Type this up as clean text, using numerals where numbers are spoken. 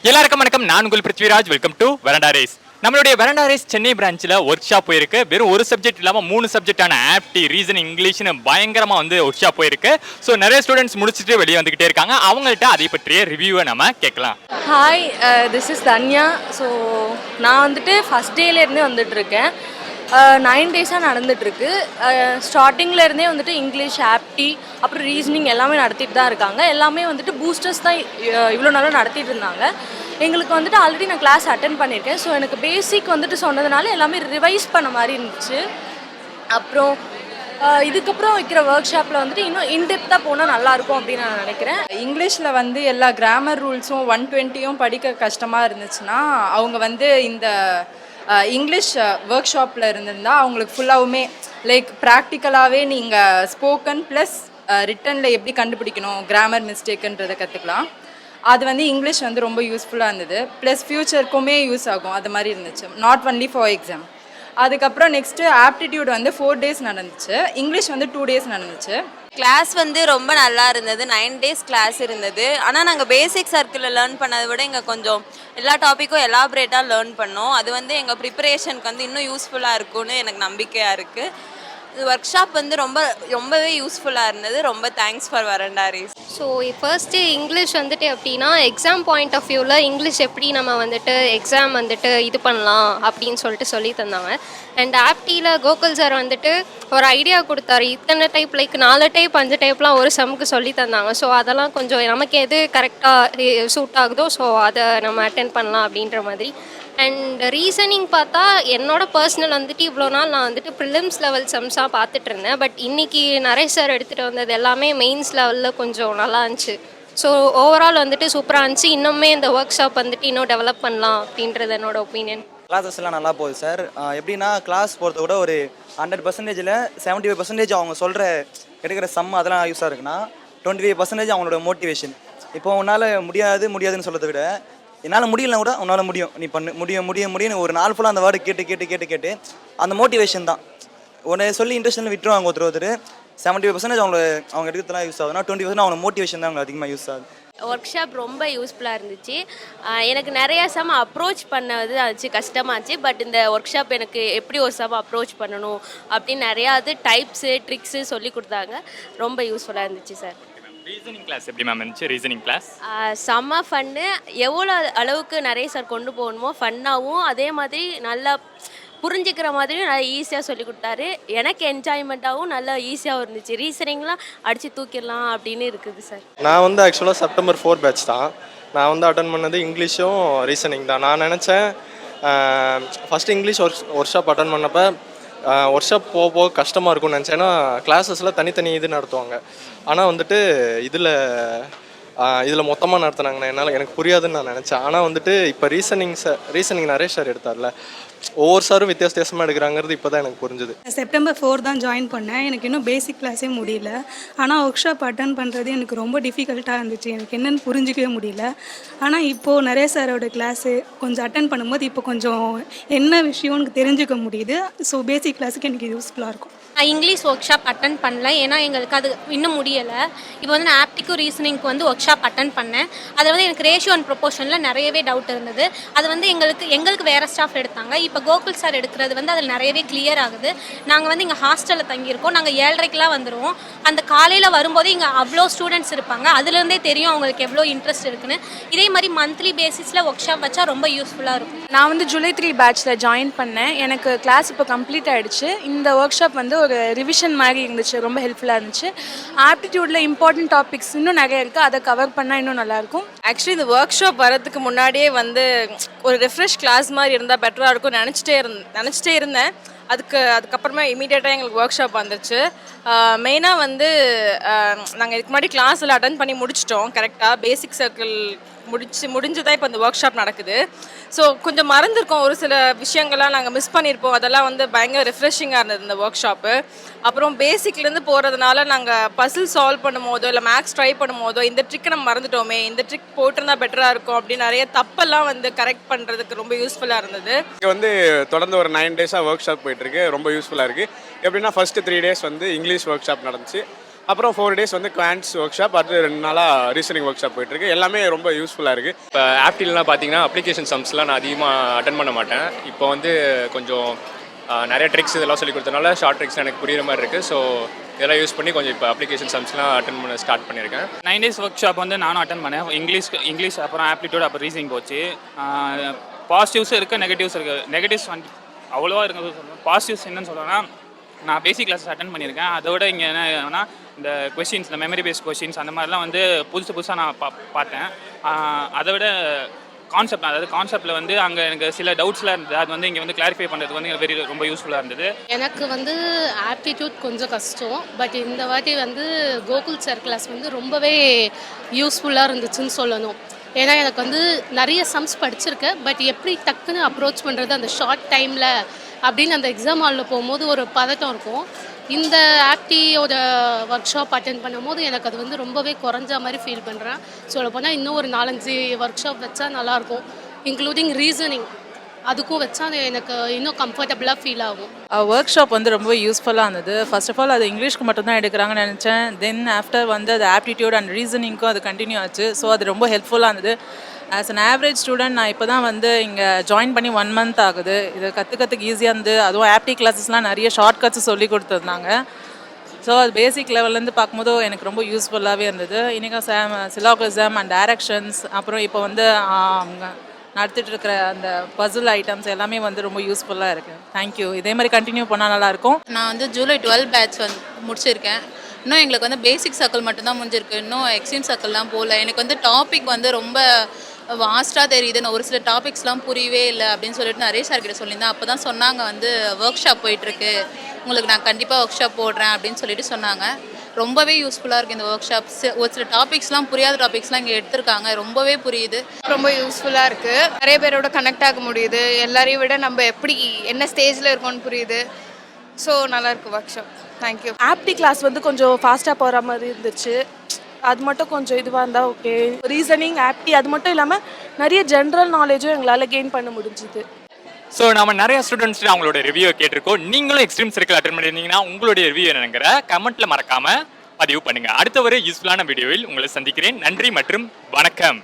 எல்லாருக்கும் வணக்கம். நான் உங்கள் பிருத்விராஜ். Welcome to Veranda Race. நம்மளுடைய வெரண்டா ரேஸ் சென்னை பிரான்ச்சில் ஒர்க் ஷாப் போயிருக்கு. வெறும் ஒரு சப்ஜெக்ட் இல்லாமல் 3 சப்ஜெக்டான ஆப்டி, ரீசனிங், இங்கிலீஷ்னு பயங்கரமாக ஒர்க் ஷாப் போயிருக்கு. ஸோ நிறைய ஸ்டூடெண்ட்ஸ் முடிச்சுட்டு வெளியே வந்துக்கிட்டே இருக்காங்க. அவங்கள்ட்ட அதை பற்றிய ரிவ்யூவை நம்ம கேட்கலாம். Hi, this is Dhanya. So நான் ஃபஸ்ட் டேலேருந்தே இருக்கேன். 9 டேஸாக நடந்துகிட்ருக்கு. ஸ்டார்டிங்லேருந்தே இங்கிலீஷ், ஆப்டி, அப்புறம் ரீசனிங் எல்லாமே நடத்திட்டு தான் இருக்காங்க. எல்லாமே பூஸ்டர்ஸ் தான் இவ்வளோ நாளும் நடத்திட்டு இருந்தாங்க. எங்களுக்கு ஆல்ரெடி நான் கிளாஸ் அட்டென்ட் பண்ணியிருக்கேன். ஸோ எனக்கு பேசிக் சொன்னதுனால எல்லாமே ரிவைஸ் பண்ண மாதிரி இருந்துச்சு. அப்புறம் இதுக்கப்புறம் வைக்கிற ஒர்க் ஷாப்பில் இன்னும் இன்டெப்த்தாக போனால் நல்லாயிருக்கும் அப்படின்னு நான் நினைக்கிறேன். இங்கிலீஷில் எல்லா கிராமர் ரூல்ஸும் 120யும் படிக்க கஷ்டமாக இருந்துச்சுன்னா அவங்க இந்த இங்கிலீஷ் ஒர்க் ஷாப்பில் இருந்திருந்தால் அவங்களுக்கு ஃபுல்லாகவுமே லைக் ப்ராக்டிக்கலாகவே நீங்கள் ஸ்போக்கன் ப்ளஸ் ரிட்டனில் எப்படி கண்டுபிடிக்கணும் கிராமர் மிஸ்டேக்குன்றதை கற்றுக்கலாம். அது இங்கிலீஷ் ரொம்ப யூஸ்ஃபுல்லாக இருந்தது. ப்ளஸ் ஃப்யூச்சருக்குமே யூஸ் ஆகும். அது மாதிரி இருந்துச்சு, நாட் ஒன்லி ஃபார் எக்ஸாம். அதுக்கப்புறம் நெக்ஸ்ட்டு ஆப்டிடியூட் 4 டேஸ் நடந்துச்சு. இங்கிலீஷ் 2 டேஸ் நடந்துச்சு. கிளாஸ் ரொம்ப நல்லா இருந்தது. 9 டேஸ் கிளாஸ் இருந்தது. ஆனால் நாங்கள் பேசிக் சர்க்கிளில் லேர்ன் பண்ணதை விட இங்கே கொஞ்சம் எல்லா டாப்பிக்கும் எலாபரேட்டாக லேர்ன் பண்ணோம். அது எங்கள் ப்ரிப்பரேஷனுக்கு இன்னும் யூஸ்ஃபுல்லாக இருக்கும்னு எனக்கு நம்பிக்கையாக இருக்குது. இது ஒர்க் ஷாப் ரொம்பவே யூஸ்ஃபுல்லாக இருந்தது. ரொம்ப தேங்க்ஸ் ஃபார் வரண்டா ரேஸ். ஸோ ஃபர்ஸ்ட்டு இங்கிலீஷ் அப்படின்னா எக்ஸாம் பாயிண்ட் ஆஃப் வியூவில் இங்கிலீஷ் எப்படி நம்ம எக்ஸாம் இது பண்ணலாம் அப்படின்னு சொல்லி தந்தாங்க. அண்ட் ஆப்டியில் கோகுல் சார் ஒரு ஐடியா கொடுத்தாரு. இத்தனை டைப் லைக் 4 டைப் 5 டைப்லாம் ஒரு சம்முக்கு சொல்லி தந்தாங்க. ஸோ அதெல்லாம் கொஞ்சம் நமக்கு எது கரெக்டாக சூட் ஆகுதோ ஸோ அதை நம்ம அட்டென்ட் பண்ணலாம் அப்படின்ற மாதிரி. அண்ட் ரீசனிங் பார்த்தா என்னோட பர்சனல் இவ்வளோ நாள் நான் ப்ரிலிம்ஸ் லெவல் சம்ஸாக பார்த்துட்டு இருந்தேன். பட் இன்றைக்கி நிறைய சார் எடுத்துகிட்டு வந்தது எல்லாமே மெயின்ஸ் லெவலில் கொஞ்சம் நல்லா இருந்துச்சு. ஸோ ஓவரால் சூப்பராக இருந்துச்சு. இன்னுமே இந்த ஒர்க் ஷாப் இன்னும் டெவலப் பண்ணலாம் அப்படின்றது என்னோட ஒப்பீனியன். கிளாஸஸ்லாம் நல்லா போகுது சார். எப்படின்னா கிளாஸ் போகிறத கூட ஒரு 100%ல் 75% அவங்க சொல்கிற எடுக்கிற சம் அதெல்லாம் யூஸாக இருக்குன்னா 25% அவங்களோட மோட்டிவேஷன். இப்போ உன்னால் முடியாதுன்னு சொல்கிறத விட என்னால் முடியலனா கூட உன்னால் முடியும், நீ பண்ணு, முடியும் ஒரு நாள் ஃபுல்லாக அந்த வேர்டு கேட்டு அந்த மோட்டிவேஷன் தான். உன்னை சொல்லி இன்ட்ரெஸ்ட் விட்டுருவாங்க ஒருத்தர் 75% அவங்க எடுக்கிறதுலாம் யூஸ் ஆகுதுன்னா 20% அவங்க மோட்டிவேஷன் தான் அவங்க அதிகமாக யூஸ் ஆகுது. ஒர்க் ஷாப் ரொம்ப யூஸ்ஃபுல்லாக இருந்துச்சு. எனக்கு நிறையா சம் அப்ரோச் பண்ணது ஆச்சு, கஷ்டமாச்சு. பட் இந்த ஒர்க் ஷாப் எனக்கு எப்படி ஒரு சம் அப்ரோச் பண்ணணும் அப்படின்னு நிறையா டைப்ஸு ட்ரிக்ஸு சொல்லி கொடுத்தாங்க. ரொம்ப யூஸ்ஃபுல்லாக இருந்துச்சு சார். ரீசனிங் கிளாஸ் எப்படி மேம் இருந்துச்சு? ரீசனிங் கிளாஸ் செம்ம ஃபன்னு. எவ்வளோ அளவுக்கு நிறைய சார் கொண்டு போகணுமோ ஃபன்னாகவும் அதே மாதிரி நல்லா புரிஞ்சுக்கிற மாதிரியும் நல்லா ஈஸியாக சொல்லி கொடுத்தாரு. எனக்கு என்ஜாய்மெண்ட்டாகவும் நல்லா ஈஸியாகவும் இருந்துச்சு. ரீசனிங்லாம் அடித்து தூக்கிடலாம் அப்படின்னு இருக்குது சார். நான் ஆக்சுவலாக செப்டம்பர் 4 பேட்ச் தான். நான் அட்டன் பண்ணது இங்கிலீஷும் ரீசனிங் தான். நான் நினச்சேன் first English work shop attend பண்ணப்போ ஒர்க் ஷாப் போக கஷ்டமாக இருக்கும்னு நினச்சேன். ஏன்னா கிளாஸஸில் தனித்தனி இது நடத்துவாங்க. ஆனால் இதில் மொத்தமாக நடத்துனாங்கண்ணா எனக்கு புரியாதுன்னு நான் நினச்சேன். ஆனால் இப்போ ரீசனிங் நிறைய சார் எடுத்தார்ல, ஒவ்வொரு சாரும் வித்தியாசமாக எடுக்கிறாங்கிறது இப்போ தான் எனக்கு புரிஞ்சுது. செப்டம்பர் 4 தான் ஜாயின் பண்ணேன். எனக்கு இன்னும் பேசிக் கிளாஸே முடியல. ஆனால் ஒர்க் ஷாப் அட்டன் பண்ணுறது எனக்கு ரொம்ப டிஃபிகல்ட்டாக இருந்துச்சு. எனக்கு என்னென்னு புரிஞ்சிக்கவே முடியல. ஆனால் இப்போது நிறைய சாரோட கிளாஸு கொஞ்சம் அட்டன் பண்ணும்போது இப்போ கொஞ்சம் என்ன விஷயம்னு தெரிஞ்சுக்க முடியுது. ஸோ பேசிக் கிளாஸுக்கு எனக்கு யூஸ்ஃபுல்லாக இருக்கும். இங்கிலீஷ் ஒர்க் ஷாப் அட்டன் பண்ணல, ஏன்னா எங்களுக்கு அது இன்னும் முடியலை. இப்போ நான் ஆப்டிக்கும் ரீசனிங்க்கு ஒர்க் ஷாப் அட்டன் பண்ணேன். அதில் எனக்கு ரேஷியோ அண்ட் ப்ரொபோர்ஷனில் நிறையவே டவுட் இருந்தது. அது எங்களுக்கு வேறு ஸ்டாஃப் எடுத்தாங்க. இப்போ கோகுல் சார் எடுக்கிறது அதில் நிறையவே கிளியர் ஆகுது. நாங்கள் இங்கே ஹாஸ்டலில் தங்கியிருக்கோம். நாங்கள் 7:30க்கெலாம் வந்துடுவோம். அந்த காலையில் வரும்போது இங்கே அவ்வளோ ஸ்டூடெண்ட்ஸ் இருப்பாங்க. அதுலேருந்தே தெரியும் அவங்களுக்கு எவ்வளோ இன்ட்ரெஸ்ட் இருக்குன்னு. இதே மாதிரி மந்த்லி பேசிஸில் ஒர்க் ஷாப் வச்சா ரொம்ப யூஸ்ஃபுல்லாக இருக்கும். நான் ஜூலை 3 பேட்ச்சில் ஜாயின் பண்ணேன். எனக்கு கிளாஸ் இப்போ கம்ப்ளீட் ஆகிடுச்சு. இந்த ஒர்க் ஷாப் ஒரு ரிவிஷன் மாதிரி இருந்துச்சு. ரொம்ப ஹெல்ப்ஃபுல்லாக இருந்துச்சு. ஆப்டிடியூடில் இம்பார்ட்டன்ட் டாபிக்ஸ் இன்னும் நிறைய இருக்குது. அதை கவர் பண்ணால் இன்னும் நல்லாயிருக்கும். ஆக்சுவலி இந்த ஒர்க் ஷாப் வரதுக்கு முன்னாடியே ஒரு ரிஃப்ரெஷ் கிளாஸ் மாதிரி இருந்தால் பெட்டராக இருக்கும் நினச்சிட்டே இருந்தேன். அதுக்கப்புறமா இமீடியட்டாக எங்களுக்கு ஒர்க் ஷாப் வந்துருச்சு. மெயினாக நாங்கள் இதுக்கு முன்னாடி கிளாஸில் அட்டன் பண்ணி முடிச்சிட்டோம். கரெக்டாக பேசிக் சர்க்கிள் முடிஞ்சுதான் இப்போ இந்த ஒர்க் ஷாப் நடக்குது. ஸோ கொஞ்சம் மறந்துருக்கோம், ஒரு சில விஷயங்கள்லாம் நாங்கள் மிஸ் பண்ணியிருப்போம். அதெல்லாம் பயங்கர ரெஃப்ரெஷிங்காக இருந்தது இந்த ஒர்க் ஷாப்பு. அப்புறம் பேசிக்லேருந்து போகிறதுனால நாங்கள் பசில் சால்வ் பண்ணும் போதோ இல்லை மேக்ஸ் ட்ரை பண்ணும் போதோ இந்த ட்ரிக்கை நம்ம மறந்துட்டோமே, இந்த ட்ரிக் போட்டிருந்தா பெட்டராக இருக்கும் அப்படின்னு நிறைய தப்பெல்லாம் கரெக்ட் பண்ணுறதுக்கு ரொம்ப யூஸ்ஃபுல்லாக இருந்தது. இங்கே தொடர்ந்து ஒரு 9 டேஸாக ஒர்க் ஷாப் போயிட்டுருக்கு. ரொம்ப யூஸ்ஃபுல்லாக இருக்குது. எப்படின்னா first 3 days English work shop நடந்துச்சு. அப்புறம் 4 டேஸ் வந்து குவான்ட்ஸ் ஒர்க் ஷாப், அடுத்து 2 நாளாக ரீசனிங் ஒர்க் ஷாப் போயிட்டுருக்கு. எல்லாமே ரொம்ப யூஸ்ஃபுல்லாக இருக்குது. இப்போ ஆப்டிலாம் பார்த்தீங்கன்னா அப்ளிகேஷன் சம்ஸ்லாம் நான் அதிகமாக அட்டன் பண்ண மாட்டேன். இப்போ வந்து கொஞ்சம் நிறைய ட்ரிக்ஸ் இதெல்லாம் சொல்லி கொடுத்தனால ஷார்ட் ட்ரிக்ஸ் எனக்கு புரியுற மாதிரி இருக்குது. ஸோ இதெல்லாம் யூஸ் பண்ணி கொஞ்சம் இப்போ அப்ளிகேஷன் சம்ஸ்லாம் அட்டன் பண்ண ஸ்டார்ட் பண்ணியிருக்கேன். 9 டேஸ் ஒர்க் ஷாப் வந்து நானும் அட்டன் பண்ணேன். இங்கிலீஷ் அப்புறம் ஆப்டிடியூட் அப்புறம் ரீசனிங் போச்சு. பாசிட்டிவ்ஸும் இருக்குது, நெகட்டிவ்ஸ் இருக்குது. நெகட்டிவ்ஸ் வந்து அவ்வளோவா இருக்கிறது சொல்லுவேன். பாசிட்டிவ்ஸ் என்னன்னு சொல்லணும்னா, நான் பேசிக் கிளாஸஸ் அட்டன் பண்ணியிருக்கேன். அதோட இங்கே என்னன்னா இந்த கொஷின்ஸ், இந்த மெமரி பேஸ்ட் கொஷின்ஸ் அந்த மாதிரிலாம் வந்து புதுசாக நான் பார்த்தேன். அதை விட கான்செப்ட், அதாவது கான்செப்டில் வந்து அங்கே எனக்கு சில டவுட்ஸ்லாம் இருந்தது. அது வந்து இங்கே வந்து கிளாரிஃபை பண்ணுறதுக்கு வந்து ரொம்ப யூஸ்ஃபுல்லாக இருந்தது. எனக்கு வந்து ஆப்டிடியூட் கொஞ்சம் கஷ்டம். பட் இந்த வாட்டி வந்து கோகுல் சார் கிளாஸ் வந்து ரொம்பவே யூஸ்ஃபுல்லாக இருந்துச்சுன்னு சொல்லணும். ஏன்னா எனக்கு வந்து நிறைய சம்ஸ் படிச்சிருக்கேன். பட் எப்படி டக்குன்னு அப்ரோச் பண்ணுறது அந்த ஷார்ட் டைமில் அப்படின்னு அந்த எக்ஸாம் ஹாலில் போகும்போது ஒரு பதட்டம் இருக்கும். இந்த ஆப்டியோட ஒர்க் ஷாப் அட்டென்ட் பண்ணும்போது எனக்கு அது வந்து ரொம்பவே குறைஞ்ச மாதிரி ஃபீல் பண்ணுறேன். சொல்லப்போனால் இன்னும் ஒரு 4-5 ஒர்க் ஷாப் வச்சா நல்லாயிருக்கும். இன்க்ளூடிங் ரீசனிங் அதுக்கும் வச்சா எனக்கு இன்னும் கம்ஃபர்டபுளாக ஃபீல் ஆகும். ஒர்க் ஷாப் வந்து ரொம்ப யூஸ்ஃபுல்லாக இருந்தது. ஃபர்ஸ்ட் ஆஃப் ஆல் அது இங்கிலீஷ்க்கு மட்டும்தான் எடுக்கிறாங்கன்னு நினச்சேன். தென் ஆஃப்டர் வந்து அது ஆப்டிடியூட் அண்ட் ரீசனிங்க்கும் அது கண்டினியூ ஆச்சு. ஸோ அது ரொம்ப ஹெல்ப்ஃபுல்லாக இருந்தது. ஆஸ் அன் ஆவரேஜ் ஸ்டூடெண்ட் நான் இப்போ தான் வந்து இங்கே ஜாயின் பண்ணி 1 மந்த் ஆகுது. இது கற்றுக்கிறதுக்கு ஈஸியாக இருந்து, அதுவும் ஆப்டி கிளாஸஸ்லாம் நிறைய ஷார்ட் கட்ஸ் சொல்லி கொடுத்துருந்தாங்க. ஸோ அது பேசிக் லெவல்லேருந்து பார்க்கும்போது எனக்கு ரொம்ப யூஸ்ஃபுல்லாகவே இருந்தது. இன்றைக்கி சிலாகிசம் அண்ட் டைரக்ஷன்ஸ், அப்புறம் இப்போ வந்து நடத்திட்டு இருக்கிற அந்த பசில் ஐட்டம்ஸ் எல்லாமே வந்து ரொம்ப யூஸ்ஃபுல்லாக இருக்குது. தேங்க்யூ. இதே மாதிரி கண்டினியூ பண்ணால் நல்லாயிருக்கும். நான் வந்து ஜூலை 12 பேட்ச் வந்து முடிச்சிருக்கேன். இன்னும் எங்களுக்கு வந்து பேசிக் சர்க்கிள் மட்டும்தான் முடிஞ்சிருக்கு. இன்னும் எக்ஸ்ட்ரீம் சர்க்கிள்லாம் போகல. எனக்கு வந்து டாபிக் வந்து ரொம்ப வாஸ்ட்டாக தெரியுதுன்னு, ஒரு சில டாபிக்ஸ்லாம் புரியவே இல்லை அப்படின்னு சொல்லிட்டு நிறைய சார்கிட்ட சொல்லியிருந்தேன். அப்போ தான் சொன்னாங்க வந்து ஒர்க் ஷாப் போயிட்டுருக்கு, உங்களுக்கு நான் கண்டிப்பாக ஒர்க் ஷாப் போடுறேன் அப்படின்னு சொல்லிட்டு சொன்னாங்க. ரொம்பவே யூஸ்ஃபுல்லாக இருக்குது இந்த ஒர்க் ஷாப். ஒரு சில டாபிக்ஸ்லாம் புரியாத டாபிக்ஸ்லாம் இங்கே எடுத்திருக்காங்க. ரொம்பவே புரியுது. ரொம்ப யூஸ்ஃபுல்லாக இருக்குது. நிறைய பேரோட கனெக்ட் ஆக முடியுது. எல்லாரையும் விட நம்ம எப்படி என்ன ஸ்டேஜில் இருக்கோம்னு புரியுது. ஸோ நல்லாயிருக்கு ஒர்க் ஷாப். தேங்க்யூ. ஆப்டி கிளாஸ் வந்து கொஞ்சம் ஃபாஸ்ட்டாக போகிற மாதிரி இருந்துச்சு. அது மட்டும் கொஞ்சம் இதுவாக இருந்தால் ஓகே. ரீசனிங், ஆப்டி அது மட்டும் இல்லாமல் நிறைய ஜென்ரல் நாலேஜும் எங்களால் கெயின் பண்ண முடிஞ்சுது. ஸோ நம்ம நிறைய ஸ்டூடெண்ட்ஸ் அவங்களோட ரிவ்யூ கேட்டிருக்கோம். நீங்களும் எக்ஸ்ட்ரீம் சர்க்கிள் அட்டன் பண்ணியிருந்தீங்கன்னா உங்களுடைய ரிவ்யூ என்னங்கிற கமெண்ட்ல மறக்காம பதிவு பண்ணுங்க. அடுத்த ஒரு யூஸ்ஃபுல்லான வீடியோவில் உங்களை சந்திக்கிறேன். நன்றி மற்றும் வணக்கம்.